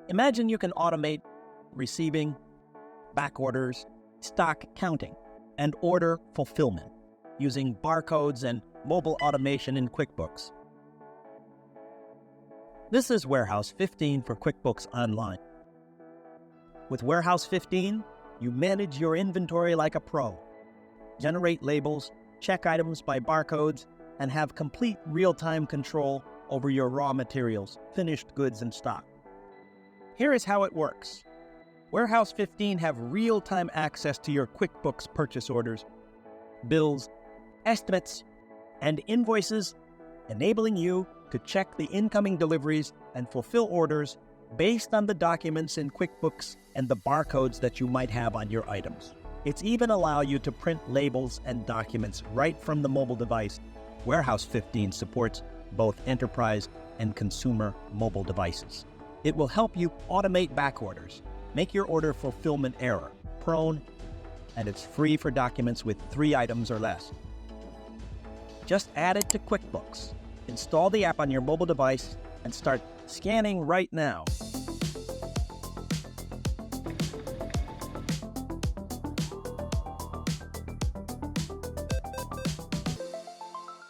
Imagine you can automate receiving, back orders, stock counting, and order fulfillment using barcodes and mobile automation in QuickBooks. This is Warehouse 15 for QuickBooks Online. With Warehouse 15, you manage your inventory like a pro, generate labels, check items by barcodes, and have complete real-time control over your raw materials, finished goods, and stock. Here is how it works. Warehouse 15 have real-time access to your QuickBooks purchase orders, bills, estimates, and invoices, enabling you to check the incoming deliveries and fulfill orders based on the documents in QuickBooks and the barcodes that you might have on your items. It's even allow you to print labels and documents right from the mobile device. Warehouse 15 supports both enterprise and consumer mobile devices. It will help you automate back orders, make your order fulfillment error-prone, and it's free for documents with 3 items or less. Just add it to QuickBooks, install the app on your mobile device, and start scanning right now.